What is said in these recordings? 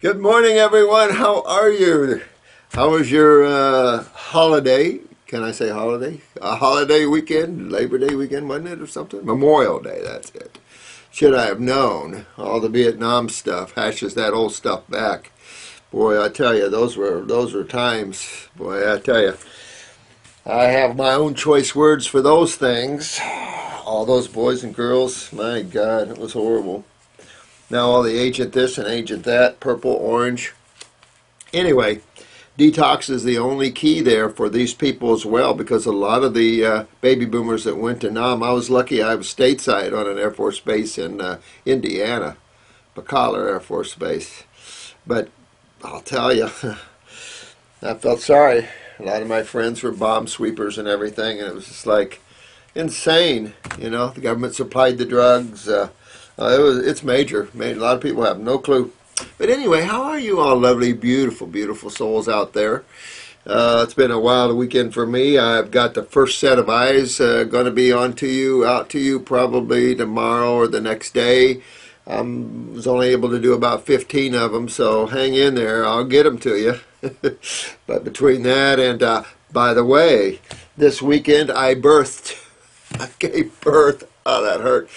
Good morning, everyone. How are you? How was your holiday? Can I say holiday? A holiday weekend, Labor Day weekend, wasn't it, or something? Memorial Day, that's it. Should I have known? All the Vietnam stuff hashes that old stuff back. Boy, I tell you, those were times. Boy, I tell you, I have my own choice words for those things. All those boys and girls, my God, it was horrible. Now all the agent this and agent that, purple, orange. Anyway, detox is the only key there for these people as well, because a lot of the baby boomers that went to Nam, I was lucky I was stateside on an Air Force base in Indiana, Bacala Air Force Base. But I'll tell you, I felt sorry. A lot of my friends were bomb sweepers and everything, and it was just like insane. You know, the government supplied the drugs. It's major. A lot of people have no clue. But anyway, how are you all lovely, beautiful, beautiful souls out there? It's been a wild weekend for me. I've got the first set of eyes going to be out to you probably tomorrow or the next day. I was only able to do about 15 of them, so hang in there. I'll get them to you. But between that and, by the way, this weekend I birthed. I gave birth. Oh, that hurt.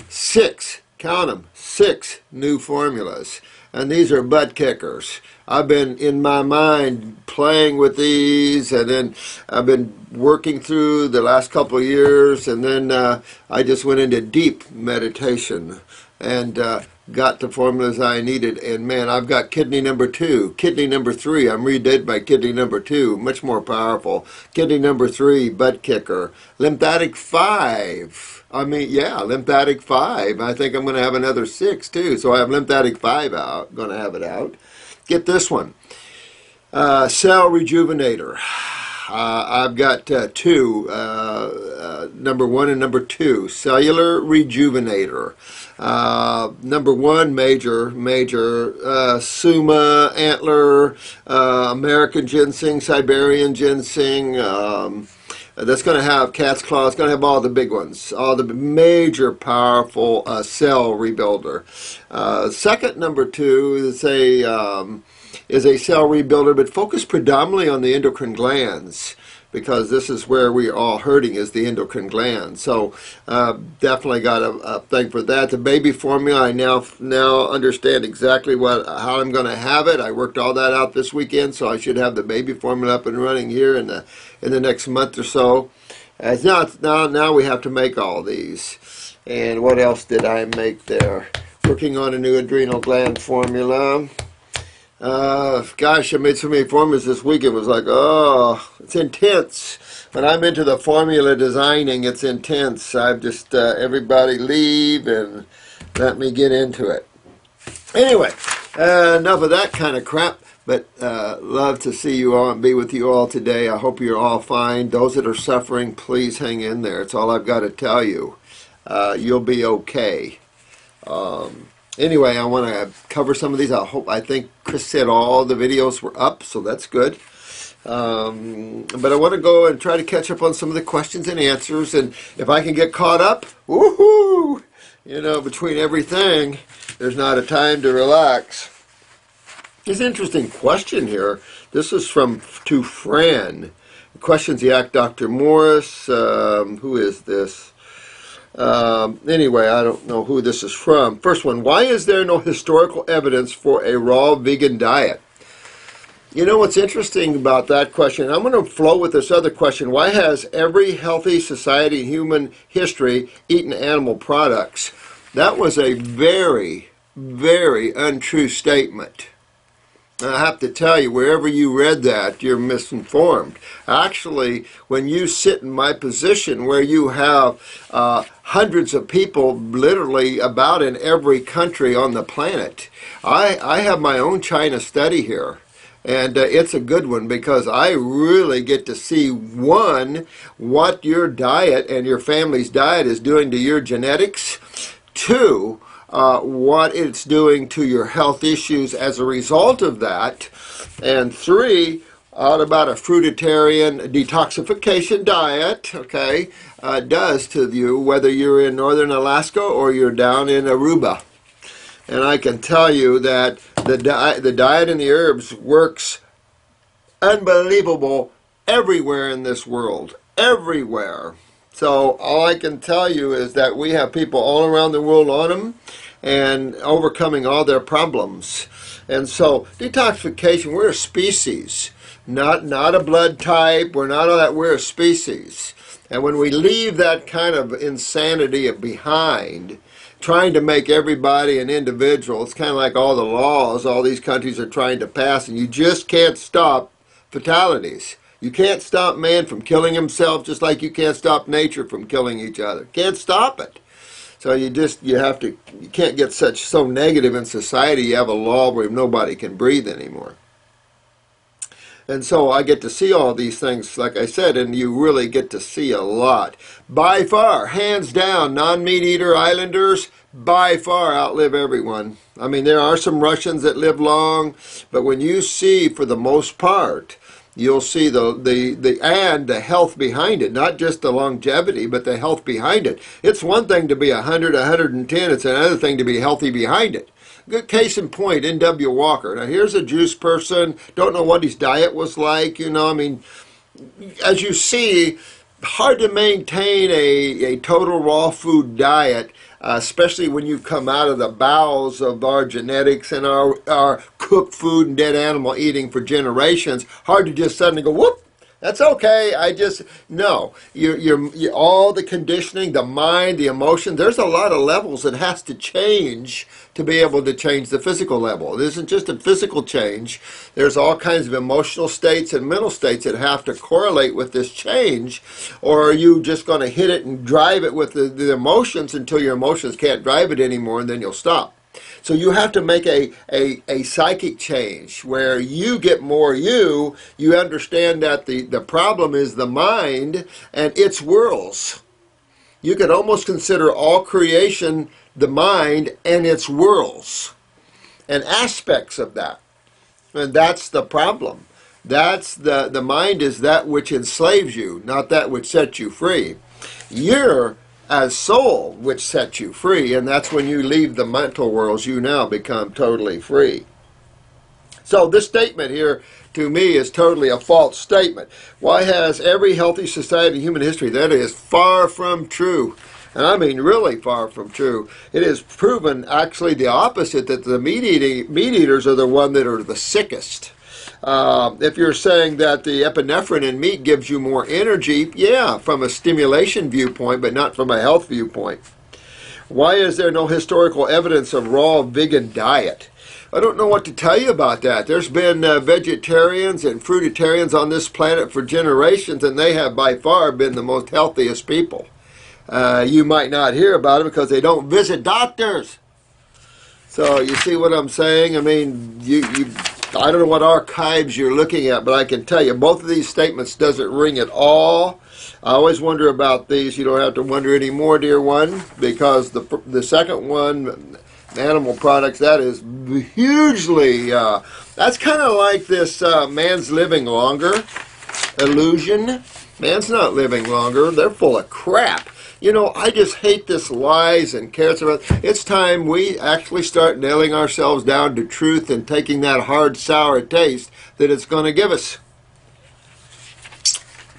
6, count them, 6 new formulas. And these are butt kickers. I've been, in my mind, playing with these, and then I've been working through the last couple of years, and then I just went into deep meditation and got the formulas I needed. And man, I've got kidney number 2, kidney number 3. I'm redid by kidney number 2, much more powerful. Kidney number 3, butt kicker. Lymphatic 5. Lymphatic 5. I think I'm going to have another 6 too. So I have lymphatic 5 out. Going to have it out. Get this one. Cell rejuvenator. I've got 2, number 1 and number 2, cellular rejuvenator. Number 1, major, Suma, antler, American ginseng, Siberian ginseng, that's going to have cat's claw. It's going to have all the big ones, all the major powerful cell rebuilder. Second, number 2 is a cell rebuilder, but focused predominantly on the endocrine glands, because this is where we're all hurting, is the endocrine glands. So definitely got a thing for that. The baby formula, I now understand exactly how I'm going to have it. I worked all that out this weekend, so I should have the baby formula up and running here in the next month or so. Now we have to make all these. And what else did I make there? Working on a new adrenal gland formula. Gosh, I made so many formulas this week, it was like, oh, it's intense. When I'm into the formula designing, it's intense. I've just, everybody leave and let me get into it. Anyway, enough of that kind of crap, but love to see you all and be with you all today. I hope you're all fine. Those that are suffering, please hang in there. It's all I've got to tell you. You'll be okay. Anyway, I want to cover some of these. I think Chris said all the videos were up, so that's good. But I want to go and try to catch up on some of the questions and answers, and if I can get caught up, woohoo! You know, between everything, there's not a time to relax. There's an interesting question here. This is to Fran. The question's Dr. Morris. Who is this? Anyway, I don't know who this is from. First one, why is there no historical evidence for a raw vegan diet? You know what's interesting about that question? I'm going to flow with this other question. Why has every healthy society in human history eaten animal products? That was a very, very untrue statement. I have to tell you, wherever you read that, you're misinformed. Actually, when you sit in my position where you have hundreds of people literally about in every country on the planet, I have my own China study here. And it's a good one, because I really get to see, one, what your diet and your family's diet is doing to your genetics. 2, what it's doing to your health issues as a result of that. And 3, all about a fruitarian detoxification diet, okay, does to you, whether you're in northern Alaska or you're down in Aruba. And I can tell you that the diet and the herbs works unbelievable everywhere in this world. Everywhere. So all I can tell you is that we have people all around the world on them and overcoming all their problems. And so detoxification, we're a species, not a blood type. We're not all that. We're a species. And when we leave that kind of insanity behind, trying to make everybody an individual, it's kind of like all the laws all these countries are trying to pass, and you just can't stop fatalities. You can't stop man from killing himself, just like you can't stop nature from killing each other. Can't stop it. So you can't get so negative in society. You have a law where nobody can breathe anymore. And so I get to see all these things, like I said, and you really get to see a lot. By far, hands down, non-meat eater islanders by far outlive everyone. I mean, there are some Russians that live long, but when you see, for the most part, you'll see the health behind it, not just the longevity, but the health behind it. It's one thing to be 100, 110. It's another thing to be healthy behind it. Good case in point, N.W. Walker. Now, here's a juice person. Don't know what his diet was like. You know, I mean, as you see, hard to maintain a total raw food diet, especially when you come out of the bowels of our genetics and our cooked food and dead animal eating for generations. Hard to just suddenly go, whoop, that's okay. No. You're all the conditioning, the mind, the emotion. There's a lot of levels that has to change to be able to change the physical level. It isn't just a physical change. There's all kinds of emotional states and mental states that have to correlate with this change, or are you just going to hit it and drive it with the emotions until your emotions can't drive it anymore, and then you'll stop. So you have to make a psychic change where you get more you understand that the problem is the mind and its whirls. You could almost consider all creation the mind and its whirls and aspects of that. And that's the problem. That's the mind is that which enslaves you, not that which sets you free. You're as soul which sets you free, and that's when you leave the mental worlds, you now become totally free. So this statement here, to me, is totally a false statement. Why has every healthy society in human history? That is far from true. And I mean really far from true. It is proven actually the opposite, that the meat eaters are the one that are the sickest. If you're saying that the epinephrine in meat gives you more energy, yeah, from a stimulation viewpoint, but not from a health viewpoint. Why is there no historical evidence of raw vegan diet? I don't know what to tell you about that. There's been vegetarians and fruitarians on this planet for generations, and they have by far been the most healthiest people. You might not hear about it because they don't visit doctors. So you see what I'm saying? I mean, I don't know what archives you're looking at, but I can tell you both of these statements doesn't ring at all. I always wonder about these. You don't have to wonder anymore, dear one, because the second one, animal products, that is hugely, that's kind of like this man's living longer illusion. Man's not living longer. They're full of crap. You know, I just hate this lies and carrots. It's time we actually start nailing ourselves down to truth and taking that hard, sour taste that it's going to give us.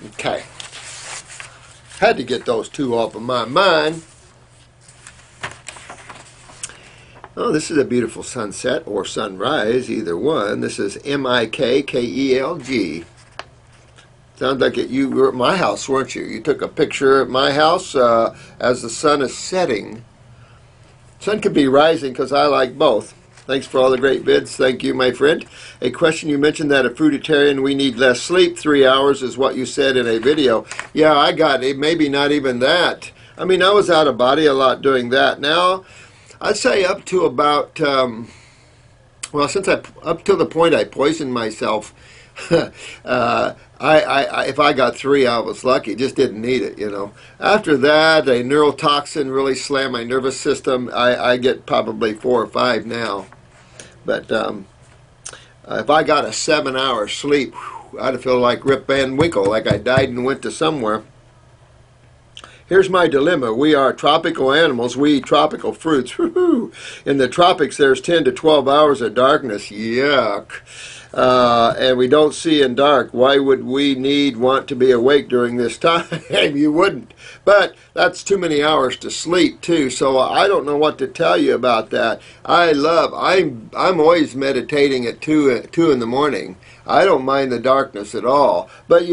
Okay. Had to get those two off of my mind. Oh, this is a beautiful sunset or sunrise, either one. This is M-I-K-K-E-L-G. Sounds like you were at my house, weren't you? You took a picture at my house as the sun is setting. Sun could be rising because I like both. Thanks for all the great vids. Thank you, my friend. A question, you mentioned that a fruitarian, we need less sleep. 3 hours is what you said in a video. Yeah, I got it. Maybe not even that. I mean, I was out of body a lot doing that. Now, I'd say up to about, well, up to the point I poisoned myself, if I got 3, I was lucky. Just didn't need it, you know. After that, a neurotoxin really slammed my nervous system. I get probably 4 or 5 now. But if I got a 7-hour sleep, I'd feel like Rip Van Winkle, like I died and went to somewhere. Here's my dilemma. We are tropical animals. We eat tropical fruits. Woo-hoo. In the tropics, there's 10 to 12 hours of darkness. Yuck. And we don't see in dark. Why would we want to be awake during this time? You wouldn't. But that's too many hours to sleep too. So I don't know what to tell you about that. I'm always meditating at 2 in the morning. I don't mind the darkness at all. But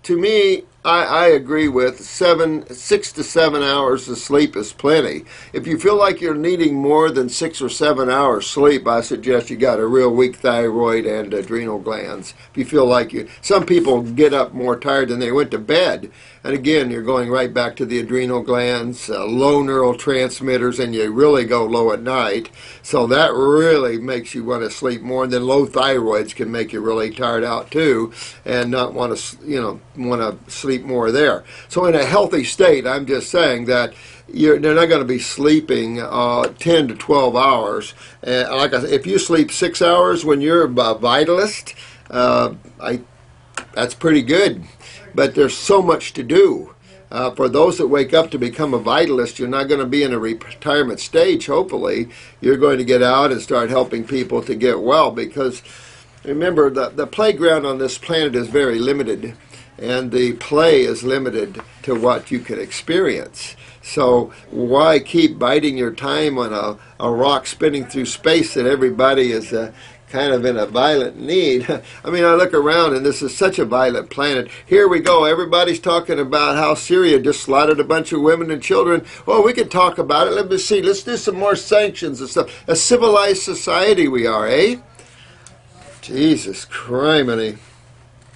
to me, I agree with 6 to 7 hours of sleep is plenty. If you feel like you're needing more than 6 or 7 hours sleep, I suggest you got a real weak thyroid and adrenal glands. If you feel like some people get up more tired than they went to bed. And again, you're going right back to the adrenal glands, low neurotransmitters, and you really go low at night. So that really makes you want to sleep more. And then low thyroids can make you really tired out too, and not want to sleep more there. So in a healthy state, I'm just saying that they're not going to be sleeping 10 to 12 hours. Like I said, if you sleep 6 hours when you're a vitalist, that's pretty good. But there's so much to do. For those that wake up to become a vitalist, you're not going to be in a retirement stage, hopefully. You're going to get out and start helping people to get well, because remember, the playground on this planet is very limited, and the play is limited to what you can experience. So why keep biding your time on a rock spinning through space that everybody is kind of in a violent need? I mean, I look around and this is such a violent planet. Here we go. Everybody's talking about how Syria just slaughtered a bunch of women and children. Well, we could talk about it. Let me see. Let's do some more sanctions and stuff. A civilized society we are, eh? Jesus criminy.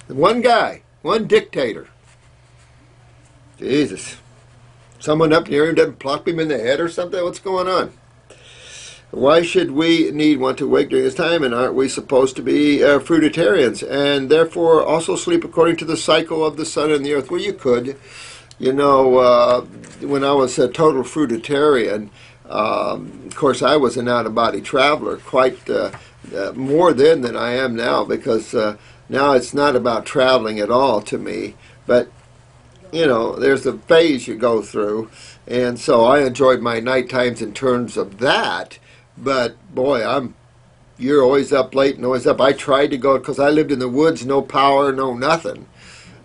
One guy, one dictator. Jesus. Someone up near him doesn't plop him in the head or something? What's going on? Why should we want to wake during this time, and aren't we supposed to be fruitarians and therefore also sleep according to the cycle of the sun and the earth? Well, you could. You know, when I was a total fruitarian, of course I was an out-of-body traveler, quite more then than I am now, because now it's not about traveling at all to me, but you know, there's a phase you go through, and so I enjoyed my night times in terms of that. But boy, you're always up late and always up. I tried to go, because I lived in the woods, no power, no nothing.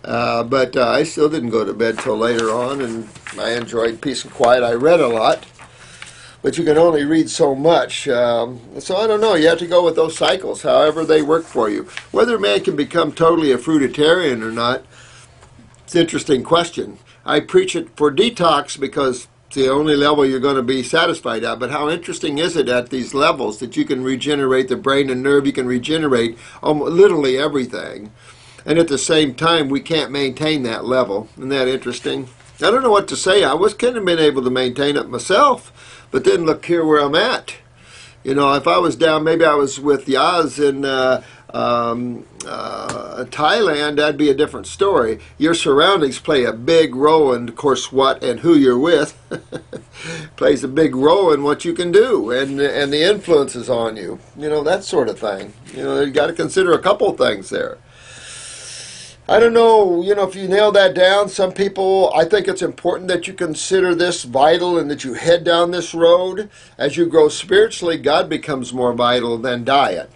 But I still didn't go to bed till later on, and I enjoyed peace and quiet. I read a lot, but you can only read so much. So I don't know. You have to go with those cycles, however they work for you. Whether man can become totally a fruitarian or not, it's an interesting question. I preach it for detox because it's the only level you're going to be satisfied at. But how interesting is it at these levels that you can regenerate the brain and nerve, you can regenerate literally everything. And at the same time, we can't maintain that level. Isn't that interesting? I don't know what to say. I was kind of been able to maintain it myself. But then look here where I'm at. You know, if I was down, maybe I was with Yaz in Thailand, that'd be a different story. Your surroundings play a big role in, of course, what and who you're with plays a big role in what you can do, and the influences on you. You know, that sort of thing. You know, you got to consider a couple of things there. I don't know, you know, if you nail that down. Some people, I think it's important that you consider this vital and that you head down this road. As you grow spiritually, God becomes more vital than diet.